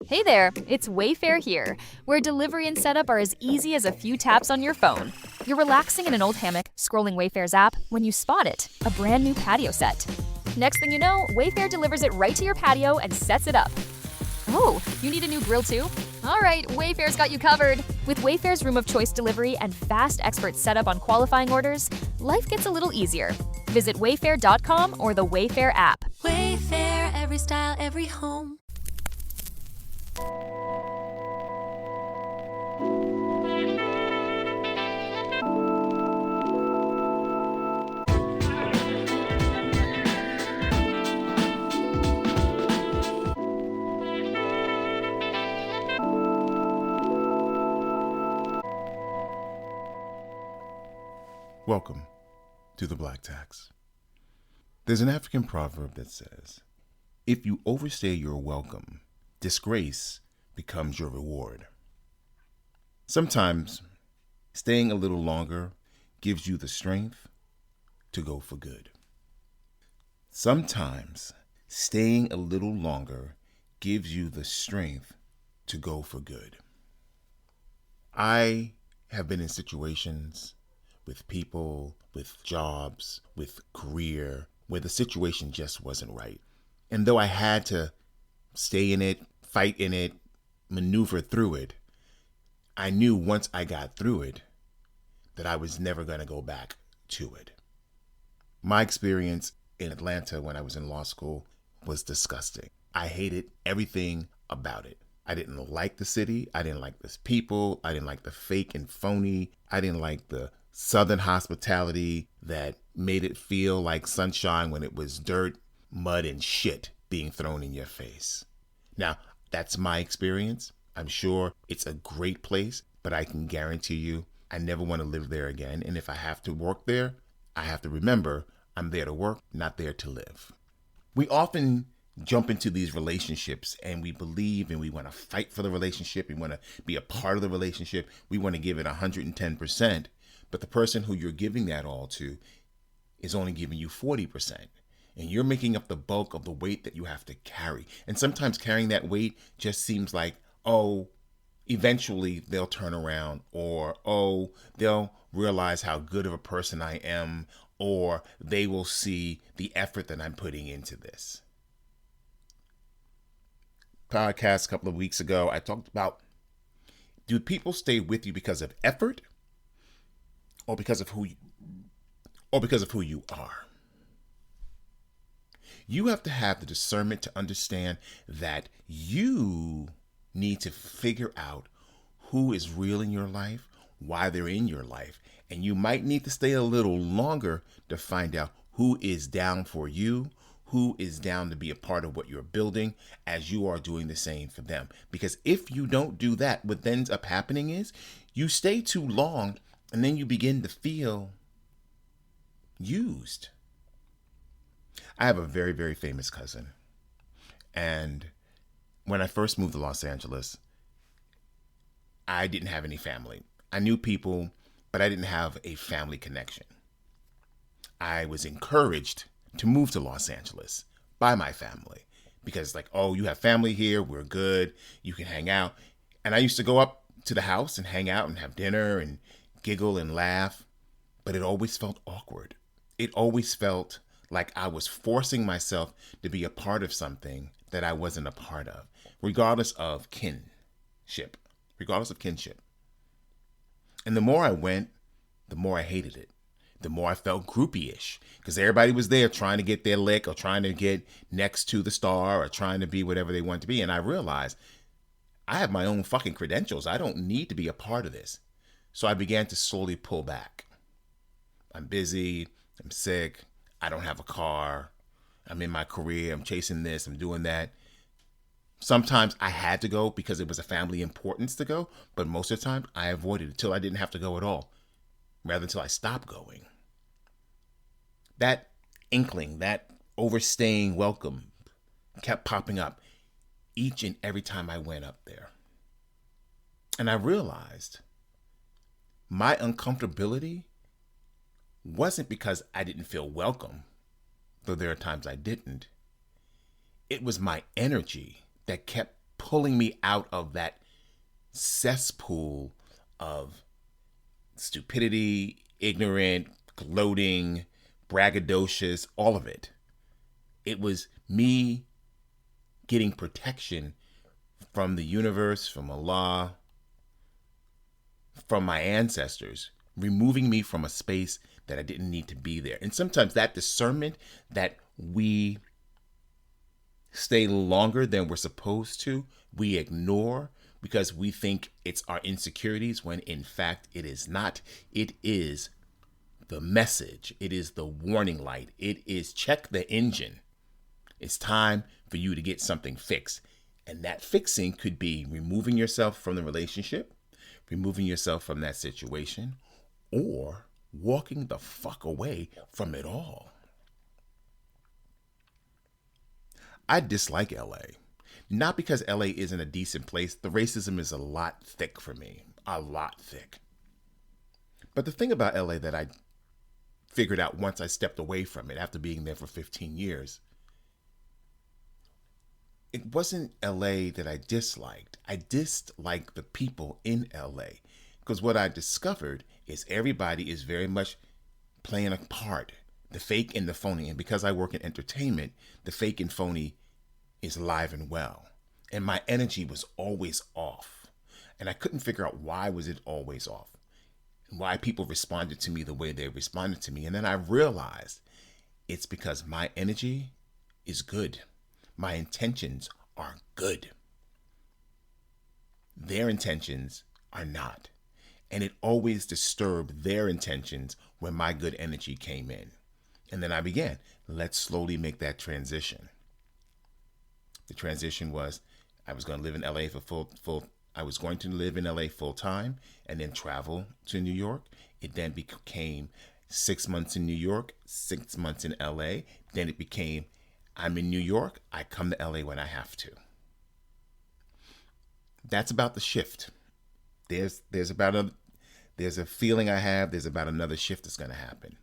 Hey there, it's Wayfair here, where delivery and setup are as easy as a few taps on your phone. You're relaxing in an old hammock, scrolling Wayfair's app, when you spot it, a brand new patio set. Next thing you know, Wayfair delivers it right to your patio and sets it up. Oh, you need a new grill too? All right, Wayfair's got you covered. With Wayfair's Room of Choice delivery and fast expert setup on qualifying orders, life gets a little easier. Visit wayfair.com or the Wayfair app. Wayfair, every style, every home. Welcome to the Black Tax. There's an African proverb that says, if you overstay your welcome, disgrace becomes your reward. Sometimes staying a little longer gives you the strength to go for good. Sometimes staying a little longer gives you the strength to go for good. I have been in situations with people, with jobs, with career, where the situation just wasn't right. And though I had to stay in it, fight in it, maneuver through it, I knew once I got through it that I was never going to go back to it. My experience in Atlanta when I was in law school was disgusting. I hated everything about it. I didn't like the city. I didn't like the people. I didn't like the fake and phony. I didn't like the Southern hospitality that made it feel like sunshine when it was dirt, mud, and shit being thrown in your face. Now, that's my experience. I'm sure it's a great place, but I can guarantee you I never want to live there again. And if I have to work there, I have to remember I'm there to work, not there to live. We often jump into these relationships and we believe and we want to fight for the relationship. We want to be a part of the relationship. We want to give it 110%. But the person who you're giving that all to is only giving you 40%. And you're making up the bulk of the weight that you have to carry. And sometimes carrying that weight just seems like, oh, eventually they'll turn around, or, oh, they'll realize how good of a person I am, or they will see the effort that I'm putting into this. Podcast a couple of weeks ago, I talked about, do people stay with you because of effort? Or because of who you are. You have to have the discernment to understand that you need to figure out who is real in your life, why they're in your life, and you might need to stay a little longer to find out who is down for you, who is down to be a part of what you're building as you are doing the same for them. Because if you don't do that, what ends up happening is you stay too long and then you begin to feel used. I have a very, very famous cousin. And when I first moved to Los Angeles, I didn't have any family. I knew people, but I didn't have a family connection. I was encouraged to move to Los Angeles by my family because like, oh, you have family here, we're good, you can hang out. And I used to go up to the house and hang out and have dinner and giggle and laugh, but it always felt awkward. It always felt like I was forcing myself to be a part of something that I wasn't a part of, regardless of kinship. And the more I went, the more I hated it. The more I felt groupie-ish because everybody was there trying to get their lick or trying to get next to the star or trying to be whatever they want to be. And I realized I have my own fucking credentials. I don't need to be a part of this. So I began to slowly pull back. I'm busy, I'm sick, I don't have a car, I'm in my career, I'm chasing this, I'm doing that. Sometimes I had to go because it was a family importance to go, but most of the time I avoided it until I didn't have to go at all, rather until I stopped going. That inkling, that overstaying welcome kept popping up each and every time I went up there. And I realized my uncomfortability wasn't because I didn't feel welcome, though there are times I didn't. It was my energy that kept pulling me out of that cesspool of stupidity, ignorant, gloating, braggadocious, all of it. It was me getting protection from the universe, from Allah, from my ancestors, removing me from a space that I didn't need to be there. And sometimes that discernment that we stay longer than we're supposed to, we ignore because we think it's our insecurities, when in fact it is not. It is the message. It is the warning light. It is check the engine. It's time for you to get something fixed. And that fixing could be removing yourself from the relationship, removing yourself from that situation, or walking the fuck away from it all. I dislike LA. Not because LA isn't a decent place. The racism is a lot thick for me. A lot thick. But the thing about LA that I figured out once I stepped away from it after being there for 15 years, it wasn't LA that I disliked. I disliked the people in LA. Because what I discovered is everybody is very much playing a part, the fake and the phony. And because I work in entertainment, the fake and phony is alive and well. And my energy was always off. And I couldn't figure out why was it always off. And why people responded to me the way they responded to me. And then I realized it's because my energy is good. My intentions are good. Their intentions are not. And it always disturbed their intentions when my good energy came in. And then I began, let's slowly make that transition. The transition was I was going to live in LA for I was going to live in LA full time and then travel to New York. It then became 6 months in New York, 6 months in LA. Then it became I'm in New York, I come to LA when I have to. That's about the shift. There's a feeling I have, there's about another shift that's going to happen.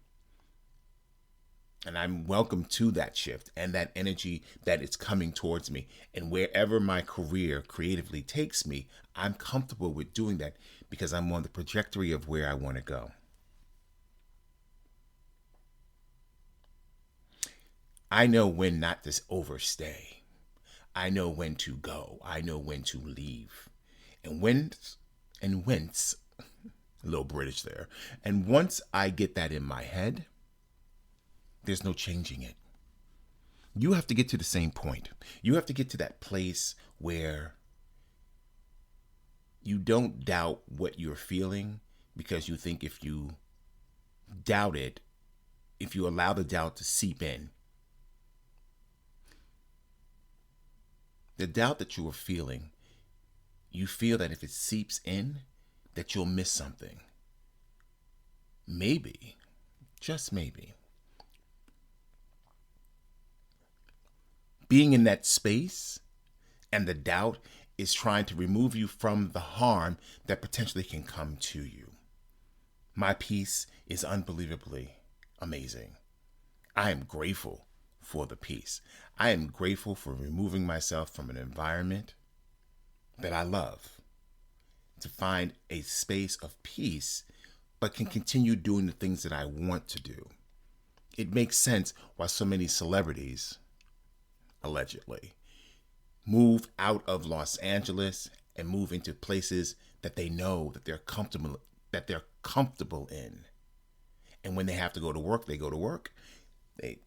And I'm welcome to that shift and that energy that is coming towards me. And wherever my career creatively takes me, I'm comfortable with doing that because I'm on the trajectory of where I want to go. I know when not to overstay. I know when to go. I know when to leave. And whence, a little British there. And once I get that in my head, there's no changing it. You have to get to the same point. You have to get to that place where you don't doubt what you're feeling because you think if you doubt it, if you allow the doubt to seep in, the doubt that you are feeling, you feel that if it seeps in, that you'll miss something. Maybe, just maybe. Being in that space and the doubt is trying to remove you from the harm that potentially can come to you. My peace is unbelievably amazing. I am grateful for the peace. I am grateful for removing myself from an environment that I love to find a space of peace, but can continue doing the things that I want to do. It makes sense why so many celebrities, allegedly, move out of Los Angeles and move into places that they know that they're comfortable in. And when they have to go to work, they go to work. They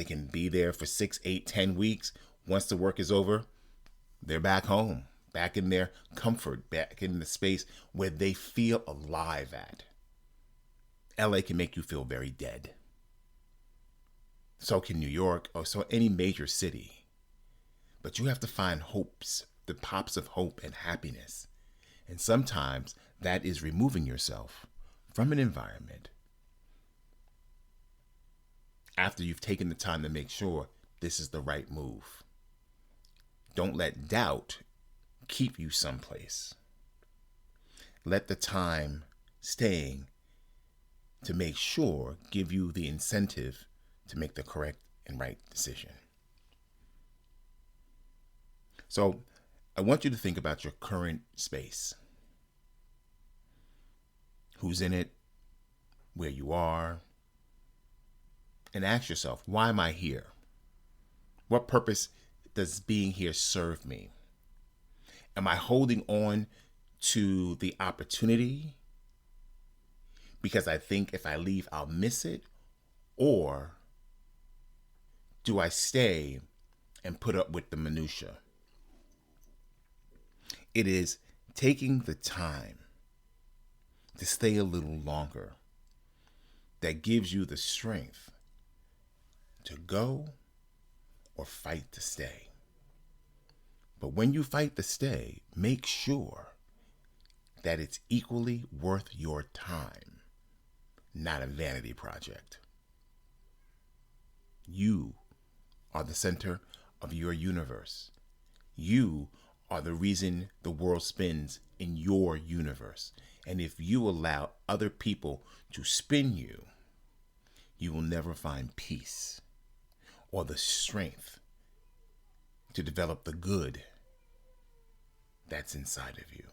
can be there for 6, 8, 10 weeks. Once the work is over, they're back home, back in their comfort, back in the space where they feel alive at. LA can make you feel very dead. So can New York, or so any major city. But you have to find hopes, the pops of hope and happiness. And sometimes that is removing yourself from an environment after you've taken the time to make sure this is the right move. Don't let doubt keep you someplace. Let the time staying to make sure give you the incentive to make the correct and right decision. So I want you to think about your current space. Who's in it? Where you are? And ask yourself, why am I here? What purpose does being here serve me? Am I holding on to the opportunity because I think if I leave, I'll miss it? Or do I stay and put up with the minutia? It is taking the time to stay a little longer that gives you the strength to go or fight to stay. But when you fight to stay, make sure that it's equally worth your time, not a vanity project. You are the center of your universe. You are the reason the world spins in your universe. And if you allow other people to spin you, you will never find peace or the strength to develop the good that's inside of you.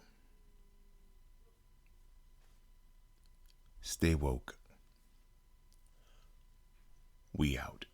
Stay woke. We out.